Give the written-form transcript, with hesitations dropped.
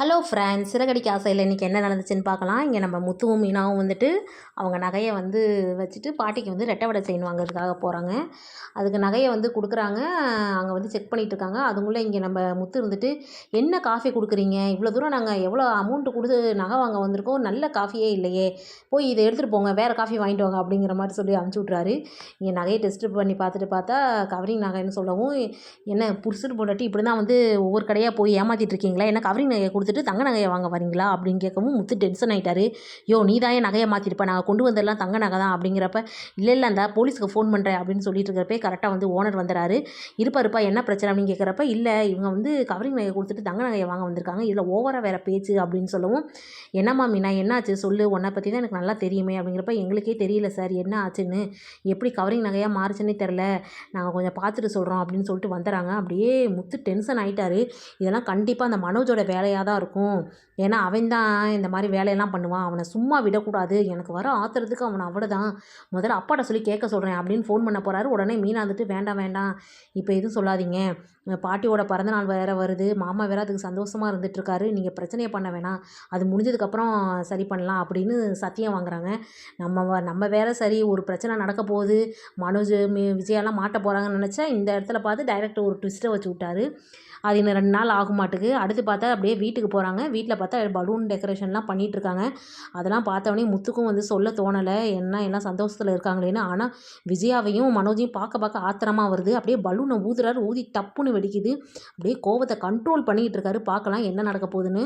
Hello friends, Siragadikka ஆசையில் இன்றைக்கி என்ன நடந்துச்சுன்னு பார்க்கலாம். இங்கே நம்ம முத்துவும் மீனாவும் வந்துட்டு அவங்க நகையை வந்து வச்சுட்டு பாட்டிக்கு வந்து ரெட்டை வடை செயின் வாங்குறதுக்காக போகிறாங்க. அதுக்கு நகையை வந்து கொடுக்குறாங்க. அங்கே வந்து செக் பண்ணிகிட்டு இருக்காங்க. அதுக்குள்ளே இங்கே நம்ம முத்து இருந்துட்டு, என்ன காஃபி கொடுக்குறீங்க, இவ்வளோ தூரம் நாங்கள் எவ்வளோ அமௌண்ட்டு கொடுத்து நகை வாங்க வந்திருக்கோம், நல்ல காஃபியே இல்லையே, போய் இதை எடுத்துகிட்டு போங்க, வேறு காஃபி வாங்கிட்டு வாங்க அப்படிங்கிற மாதிரி சொல்லி அனுப்பிச்சி விட்றாரு. இங்கே நகையை டெஸ்ட்டு பண்ணி பார்த்தா கவரிங் நகைன்னு சொல்லவும், என்ன புருஷன் பொண்டாட்டி இப்படி தான் வந்து ஒவ்வொரு கடையாக போய் ஏமாற்றிட்டு இருக்கீங்களா, என்ன கவரிங் நகையை கொடுத்துட்டு தங்க நகையை வாங்க வரீங்களா அப்படின்னு கேட்கவும் முத்து டென்ஷன் ஆகிட்டாரு. யோ, நீ தான் என் நகையை மாற்றிருப்ப, நாங்கள் கொண்டு வந்தெல்லாம் தங்க நகை தான் அப்படிங்கிறப்ப, இல்லை அந்த போலீஸுக்கு ஃபோன் பண்ணுறேன் அப்படின்னு சொல்லிட்டு இருக்கிறப்ப கரெக்டாக வந்து ஓனர் வந்துறாரு. இருப்பா என்ன பிரச்சனை அப்படின்னு கேட்குறப்ப, இல்லை இவங்க வந்து கவரிங் நகையை கொடுத்துட்டு தங்க நகையை வாங்க வந்திருக்காங்க, இதில் ஓவராக வேறு பேச்சு அப்படின்னு சொல்லவும், என்னம்மா மீனா என்னாச்சு சொல்லு, உன்னை பற்றி தான் எனக்கு நல்லா தெரியுமே அப்படிங்கிறப்ப, எங்களுக்கே தெரியல சார் என்ன ஆச்சுன்னு, எப்படி கவரிங் நகையாக மாறுச்சுன்னே தெரில, நாங்கள் கொஞ்சம் பார்த்துட்டு சொல்கிறோம் அப்படின்னு சொல்லிட்டு வந்துடுறாங்க. அப்படியே முத்து டென்ஷன் ஆகிட்டாரு. இதெல்லாம் கண்டிப்பாக அந்த மனோஜோட வேலையாக தான் இருக்கும். ஏன்னா அவன் தான் இந்த மாதிரி வேலையெல்லாம் பண்ணுவான், அவனை சும்மா விடக்கூடாது, எனக்கு வர ஆத்திரத்துக்கு அவனை அவ்வளோதான், முதல்ல அப்பாட்ட சொல்லி கேட்க சொல்கிறேன் அப்படின்னு ஃபோன் பண்ண போகிறாரு. உடனே மீனா வந்துட்டு, வேண்டாம் இப்போ எதுவும் சொல்லாதீங்க, பாட்டியோட பிறந்தநாள் வேறு வருது, மாமா வேறு அதுக்கு சந்தோஷமாக இருந்துகிட்ருக்காரு, நீங்கள் பிரச்சனையை பண்ண வேணாம், அது முடிஞ்சதுக்கப்புறம் சரி பண்ணலாம் அப்படின்னு சத்தியம் வாங்குறாங்க. நம்ம வேறு சரி, ஒரு பிரச்சனை நடக்க போகுது, மனோஜ் விஜயாலாம் மாட்ட போகிறாங்கன்னு நினச்சா, இந்த இடத்துல பார்த்து டைரக்டர் ஒரு ட்விஸ்ட்டை வச்சு விட்டாரு. அது இன்னும் 2 நாள் ஆகும் மாட்டுக்கு. அடுத்து பார்த்தா அப்படியே வீட்டுக்கு போகிறாங்க. வீட்டில் பார்த்தா பலூன் டெக்கரேஷன்லாம் பண்ணிகிட்ருக்காங்க. அதெல்லாம் பார்த்தவொடனே முத்துக்கும் வந்து சொல்ல தோணலை, என்ன எல்லாம் சந்தோஷத்தில் இருக்காங்களேன்னு. ஆனால் விஜயாவையும் மனோஜையும் பார்க்க ஆத்திரமாக வருது. அப்படியே பலூனை ஊதுறாரு, ஊதி டப்புன்னு வெடிக்குது. அப்படியே கோவத்தை கண்ட்ரோல் பண்ணிக்கிட்டு இருக்காரு. பார்க்கலாம் என்ன நடக்க போகுதுன்னு.